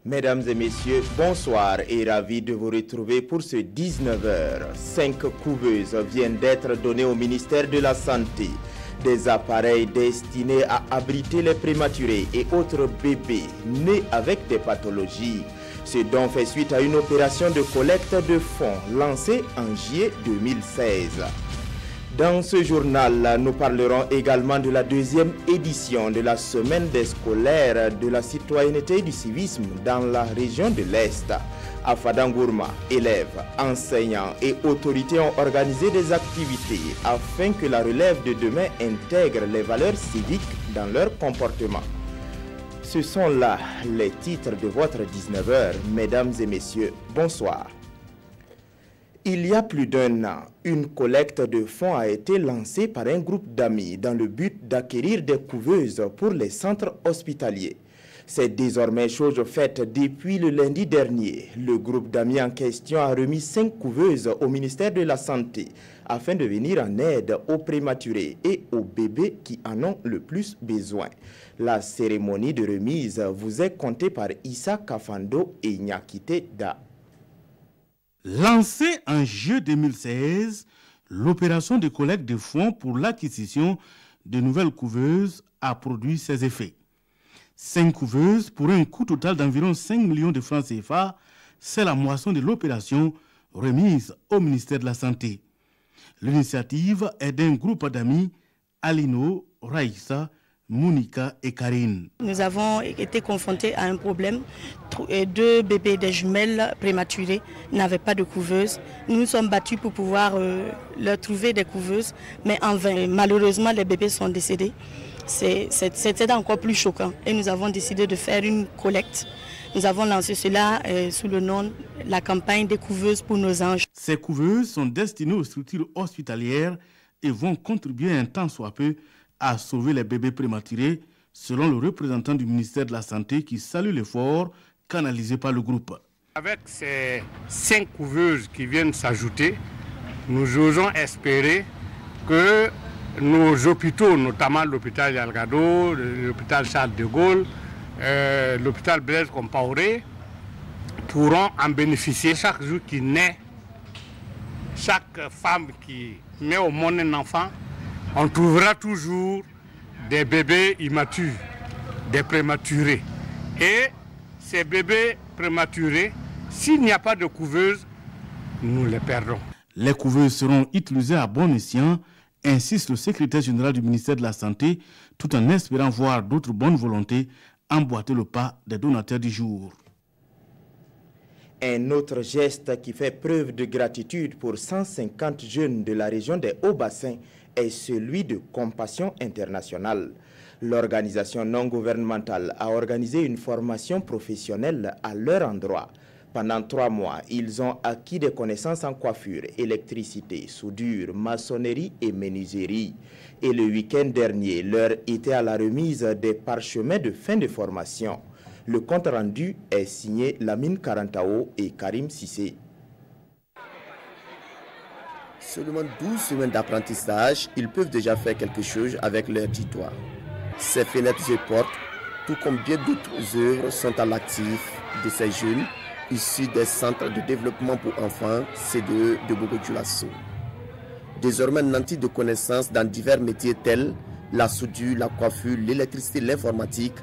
Mesdames et messieurs, bonsoir et ravi de vous retrouver pour ce 19h. 5 couveuses viennent d'être données au ministère de la Santé. Des appareils destinés à abriter les prématurés et autres bébés nés avec des pathologies. Ce don fait suite à une opération de collecte de fonds lancée en juillet 2016. Dans ce journal, nous parlerons également de la deuxième édition de la Semaine des scolaires de la citoyenneté et du civisme dans la région de l'Est. À Fadangourma, élèves, enseignants et autorités ont organisé des activités afin que la relève de demain intègre les valeurs civiques dans leur comportement. Ce sont là les titres de votre 19h. Mesdames et messieurs, bonsoir. Il y a plus d'un an, une collecte de fonds a été lancée par un groupe d'amis dans le but d'acquérir des couveuses pour les centres hospitaliers. C'est désormais chose faite depuis le lundi dernier. Le groupe d'amis en question a remis 5 couveuses au ministère de la Santé afin de venir en aide aux prématurés et aux bébés qui en ont le plus besoin. La cérémonie de remise vous est contée par Issa Kafando et Nyakite Da. Lancée en juillet 2016, l'opération de collecte de fonds pour l'acquisition de nouvelles couveuses a produit ses effets. 5 couveuses pour un coût total d'environ 5 millions de francs CFA, c'est la moisson de l'opération remise au ministère de la Santé. L'initiative est d'un groupe d'amis, Alino, Raïssa, Monica et Karine. Nous avons été confrontés à un problème. 2 bébés, des jumelles prématurées, n'avaient pas de couveuse. Nous nous sommes battus pour pouvoir leur trouver des couveuses, mais en vain. Malheureusement, les bébés sont décédés. C'était encore plus choquant. Et nous avons décidé de faire une collecte. Nous avons lancé cela sous le nom de la campagne des couveuses pour nos anges. Ces couveuses sont destinées aux structures hospitalières et vont contribuer un tant soit peu à sauver les bébés prématurés, selon le représentant du ministère de la Santé qui salue l'effort canalisé par le groupe. Avec ces 5 couveuses qui viennent s'ajouter, nous osons espérer que nos hôpitaux, notamment l'hôpital Yalgado, l'hôpital Charles de Gaulle, l'hôpital Blaise Compaoré, pourront en bénéficier chaque jour qui naît. Chaque femme qui met au monde un enfant, on trouvera toujours des bébés immatures, des prématurés. Et ces bébés prématurés, s'il n'y a pas de couveuse, nous les perdons. Les couveuses seront utilisées à bon escient, insiste le secrétaire général du ministère de la Santé, tout en espérant voir d'autres bonnes volontés emboîter le pas des donateurs du jour. Un autre geste qui fait preuve de gratitude pour 150 jeunes de la région des Hauts-Bassins est celui de Compassion Internationale. L'organisation non gouvernementale a organisé une formation professionnelle à leur endroit. Pendant 3 mois, ils ont acquis des connaissances en coiffure, électricité, soudure, maçonnerie et menuiserie. Et le week-end dernier, l'heure était à la remise des parchemins de fin de formation. Le compte rendu est signé Lamine Karantao et Karim Sissé. Seulement 12 semaines d'apprentissage, ils peuvent déjà faire quelque chose avec leur tutoir. Ces fenêtres et portes, tout comme bien d'autres œuvres, sont à l'actif de ces jeunes issus des centres de développement pour enfants C2 de Bobo-Dioulasso. Désormais nantis de connaissances dans divers métiers tels la soudure, la coiffure, l'électricité, l'informatique,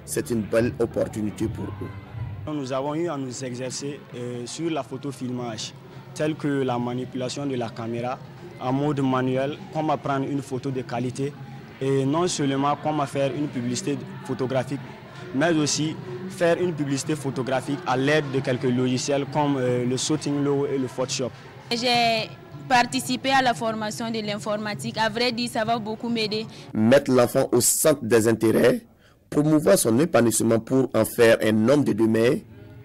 c'est une belle opportunité pour eux. Nous avons eu à nous exercer sur la photofilmage, telle que la manipulation de la caméra en mode manuel, comment prendre une photo de qualité et non seulement comment faire une publicité photographique, mais aussi faire une publicité photographique à l'aide de quelques logiciels comme le Sotinglo et le Photoshop. J'ai participé à la formation de l'informatique. À vrai dire, ça va beaucoup m'aider. Mettre l'enfant au centre des intérêts, promouvoir son épanouissement pour en faire un homme de demain,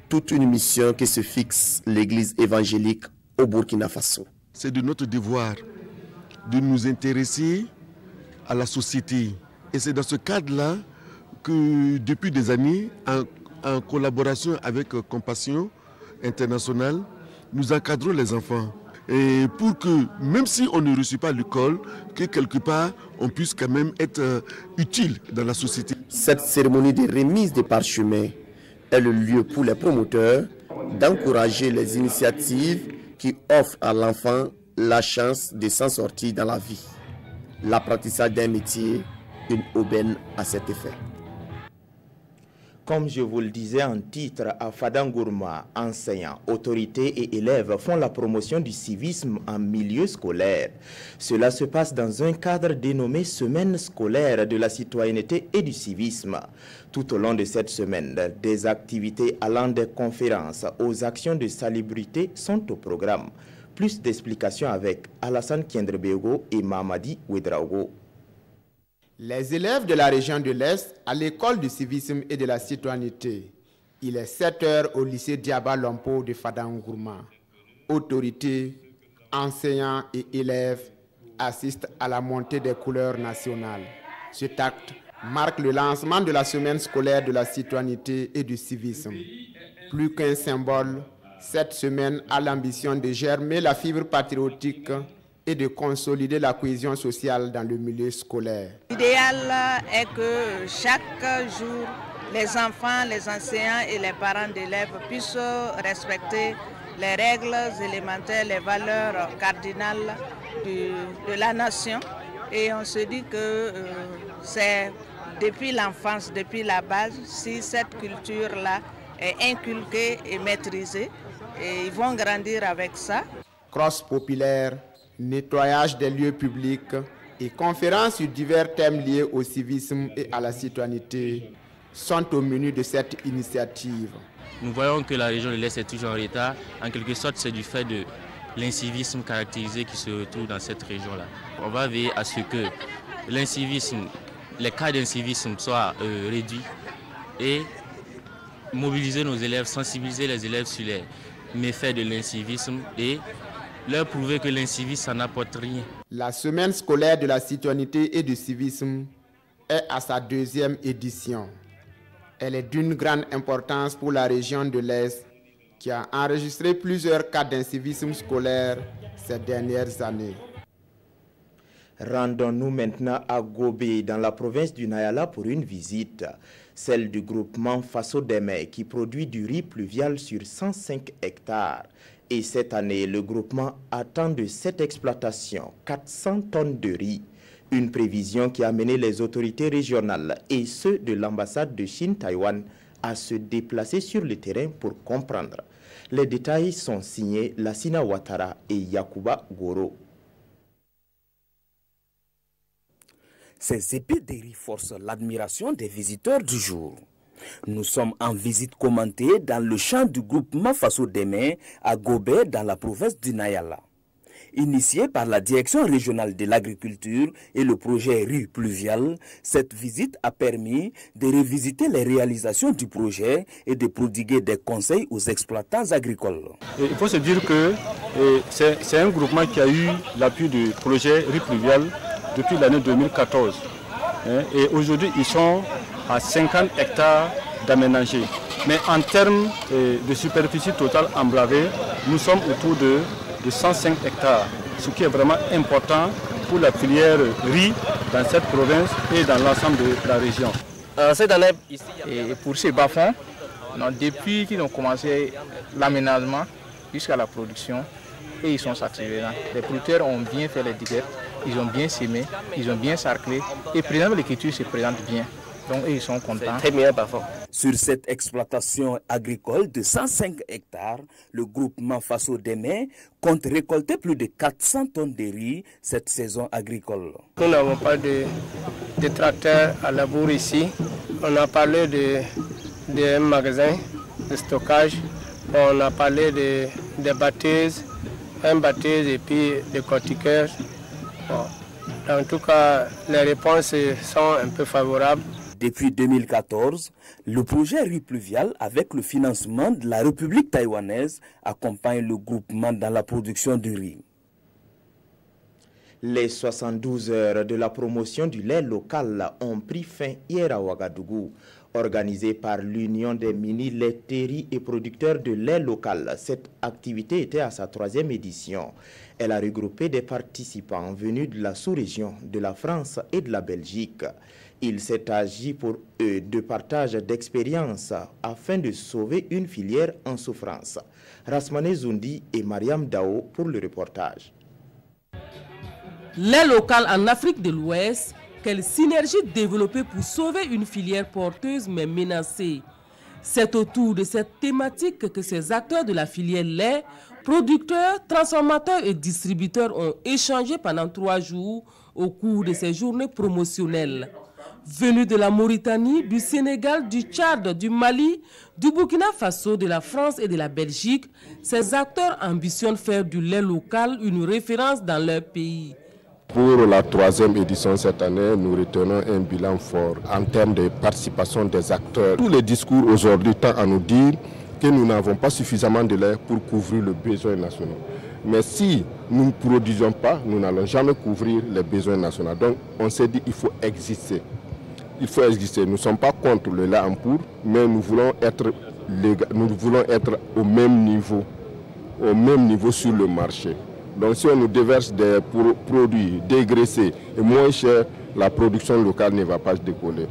toute une mission qui se fixe l'Église évangélique au Burkina Faso. C'est de notre devoir de nous intéresser à la société. Et c'est dans ce cadre-là que depuis des années, en collaboration avec Compassion Internationale, nous encadrons les enfants. Et pour que, même si on ne reçoit pas à l'école, que quelque part, on puisse quand même être utile dans la société. Cette cérémonie de remise des parchemins est le lieu pour les promoteurs d'encourager les initiatives qui offrent à l'enfant la chance de s'en sortir dans la vie. L'apprentissage d'un métier, une aubaine à cet effet. Comme je vous le disais en titre, à Fadangourma, enseignants, autorités et élèves font la promotion du civisme en milieu scolaire. Cela se passe dans un cadre dénommé Semaine scolaire de la citoyenneté et du civisme. Tout au long de cette semaine, des activités allant des conférences aux actions de salubrité sont au programme. Plus d'explications avec Alassane Kiendrebego et Mamadi Ouedraogo. Les élèves de la région de l'Est à l'école du civisme et de la citoyenneté. Il est 7 heures au lycée Diaba Lompo de Fadangourma. Autorités, enseignants et élèves assistent à la montée des couleurs nationales. Cet acte marque le lancement de la semaine scolaire de la citoyenneté et du civisme. Plus qu'un symbole, cette semaine a l'ambition de germer la fibre patriotique et de consolider la cohésion sociale dans le milieu scolaire. L'idéal est que chaque jour, les enfants, les enseignants et les parents d'élèves puissent respecter les règles élémentaires, les valeurs cardinales de la nation. Et on se dit que c'est depuis l'enfance, depuis la base, si cette culture-là est inculquée et maîtrisée, et ils vont grandir avec ça. Cross populaire, nettoyage des lieux publics et conférences sur divers thèmes liés au civisme et à la citoyenneté sont au menu de cette initiative. Nous voyons que la région de l'Est est toujours en retard. En quelque sorte, c'est du fait de l'incivisme caractérisé qui se retrouve dans cette région-là. On va veiller à ce que l'incivisme, les cas d'incivisme soient réduits et mobiliser nos élèves, sensibiliser les élèves sur les méfaits de l'incivisme et leur prouver que l'incivisme, ça n'apporte rien. La semaine scolaire de la citoyenneté et du civisme est à sa 2e édition. Elle est d'une grande importance pour la région de l'Est qui a enregistré plusieurs cas d'incivisme scolaire ces dernières années. Rendons-nous maintenant à Gobé, dans la province du Nayala, pour une visite. Celle du groupement Faso Deme qui produit du riz pluvial sur 105 hectares. Et cette année, le groupement attend de cette exploitation 400 tonnes de riz. Une prévision qui a amené les autorités régionales et ceux de l'ambassade de Chine-Taïwan à se déplacer sur le terrain pour comprendre. Les détails sont signés Lassina Ouattara et Yakuba Goro. Ces épées de riz forcent l'admiration des visiteurs du jour. Nous sommes en visite commentée dans le champ du groupement Faso Deme à Gobé dans la province du Nayala. Initiée par la direction régionale de l'agriculture et le projet riz pluvial, cette visite a permis de revisiter les réalisations du projet et de prodiguer des conseils aux exploitants agricoles. Et il faut se dire que c'est un groupement qui a eu l'appui du projet riz pluvial depuis l'année 2014. Et aujourd'hui, ils sont à 50 hectares d'aménagés. Mais en termes de superficie totale emblavée, nous sommes autour de 105 hectares, ce qui est vraiment important pour la filière riz dans cette province et dans l'ensemble de la région. Cette année, et pour ces bas-fonds, depuis qu'ils ont commencé l'aménagement jusqu'à la production, et ils sont satisfaits. Les producteurs ont bien fait les diguettes, ils ont bien sémé, ils ont bien sarclé, et présentement l'écriture se présente bien. Donc ils sont contents. Très bien, parfois. Sur cette exploitation agricole de 105 hectares, le groupement Faso Deme compte récolter plus de 400 tonnes de riz cette saison agricole. Nous n'avons pas de tracteurs à labour ici. On a parlé d'un magasin de stockage. On a parlé de batteuses, un batteuse et puis des cortiqueurs. Bon. En tout cas, les réponses sont un peu favorables. Depuis 2014, le projet riz pluvial, avec le financement de la République taïwanaise, accompagne le groupement dans la production du riz. Les 72 heures de la promotion du lait local ont pris fin hier à Ouagadougou. Organisée par l'Union des mini-laiteries et producteurs de lait local, cette activité était à sa 3e édition. Elle a regroupé des participants venus de la sous-région, de la France et de la Belgique. Il s'est agi pour eux de partage d'expériences afin de sauver une filière en souffrance. Rasmane Zoundi et Mariam Dao pour le reportage. Lait local en Afrique de l'Ouest, quelle synergie développée pour sauver une filière porteuse mais menacée. C'est autour de cette thématique que ces acteurs de la filière lait, producteurs, transformateurs et distributeurs ont échangé pendant 3 jours au cours de ces journées promotionnelles. Venus de la Mauritanie, du Sénégal, du Tchad, du Mali, du Burkina Faso, de la France et de la Belgique, ces acteurs ambitionnent faire du lait local une référence dans leur pays. Pour la 3e édition cette année, nous retenons un bilan fort en termes de participation des acteurs. Tous les discours aujourd'hui tendent à nous dire que nous n'avons pas suffisamment de lait pour couvrir le besoin national. Mais si nous ne produisons pas, nous n'allons jamais couvrir les besoins nationaux. Donc on s'est dit qu'il faut exister. Il faut exister. Nous ne sommes pas contre le lait en poudre, mais nous voulons être au même niveau sur le marché. Donc si on nous déverse des produits dégraissés et moins chers, la production locale ne va pas se décoller.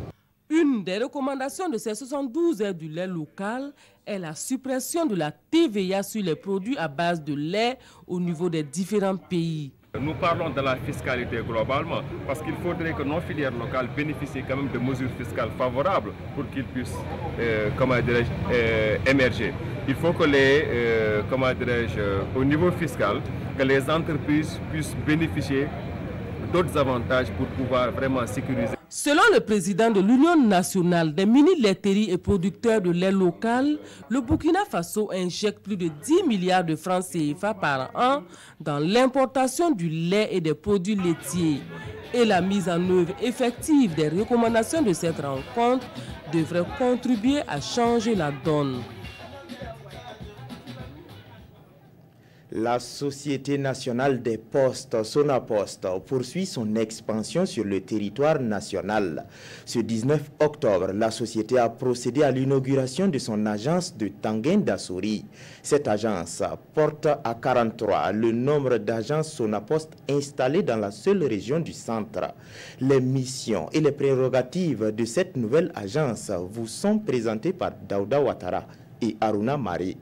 Une des recommandations de ces 72 heures du lait local est la suppression de la TVA sur les produits à base de lait au niveau des différents pays. Nous parlons de la fiscalité globalement parce qu'il faudrait que nos filières locales bénéficient quand même de mesures fiscales favorables pour qu'ils puissent émerger. Il faut que au niveau fiscal, que les entreprises puissent bénéficier d'autres avantages pour pouvoir vraiment sécuriser. Selon le président de l'Union nationale des mini-laiteries et producteurs de lait local, le Burkina Faso injecte plus de 10 milliards de francs CFA par an dans l'importation du lait et des produits laitiers. Et la mise en œuvre effective des recommandations de cette rencontre devrait contribuer à changer la donne. La Société nationale des postes, Sonapost, poursuit son expansion sur le territoire national. Ce 19 octobre, la société a procédé à l'inauguration de son agence de Tanguène d'Assouri. Cette agence porte à 43 le nombre d'agences Sonapost installées dans la seule région du centre. Les missions et les prérogatives de cette nouvelle agence vous sont présentées par Daouda Ouattara et Aruna Mari.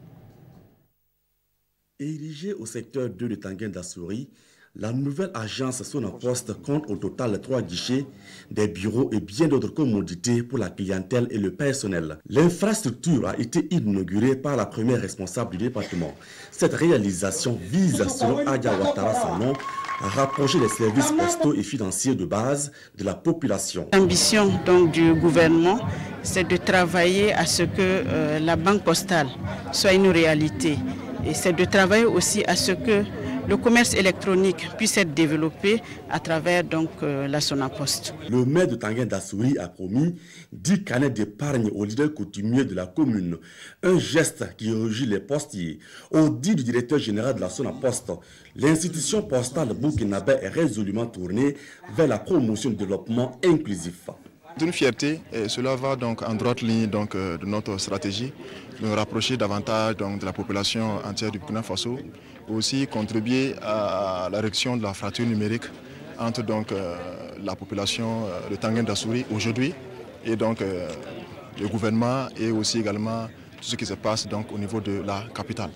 Érigée au secteur 2 de Tanguène d'Assouri, la nouvelle agence Sonapost compte au total 3 guichets, des bureaux et bien d'autres commodités pour la clientèle et le personnel. L'infrastructure a été inaugurée par la première responsable du département. Cette réalisation vise, selon Adia Ouattara Salon, à rapprocher les services postaux et financiers de base de la population. L'ambition donc du gouvernement, c'est de travailler à ce que la banque postale soit une réalité. Et c'est de travailler aussi à ce que le commerce électronique puisse être développé à travers donc, la Sonapost. Le maire de Tanguène d'Assouri a promis 10 canettes d'épargne aux leaders coutumiers de la commune. Un geste qui réjouit les postiers. Au dit du directeur général de la Sonapost, l'institution postale burkinabé est résolument tournée vers la promotion du développement inclusif. D'une fierté, et cela va donc en droite ligne donc, de notre stratégie, de nous rapprocher davantage donc, de la population entière du Burkina Faso, aussi contribuer à la réduction de la fracture numérique entre donc, la population de Tanguène d'Assouri aujourd'hui et donc le gouvernement et aussi également tout ce qui se passe donc, au niveau de la capitale.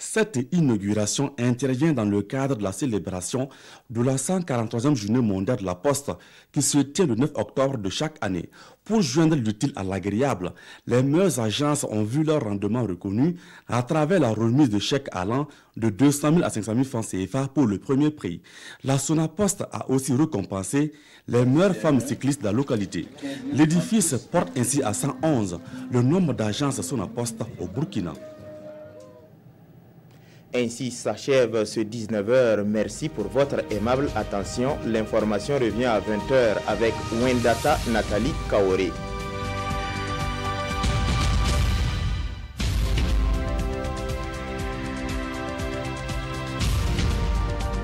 Cette inauguration intervient dans le cadre de la célébration de la 143e journée mondiale de la Poste qui se tient le 9 octobre de chaque année. Pour joindre l'utile à l'agréable, les meilleures agences ont vu leur rendement reconnu à travers la remise de chèques allant de 200 000 à 500 000 francs CFA pour le premier prix. La Sonapost a aussi récompensé les meilleures femmes cyclistes de la localité. L'édifice porte ainsi à 111 le nombre d'agences Sonapost au Burkina. Ainsi s'achève ce 19h. Merci pour votre aimable attention. L'information revient à 20h avec Wendata Nathalie Kaoré.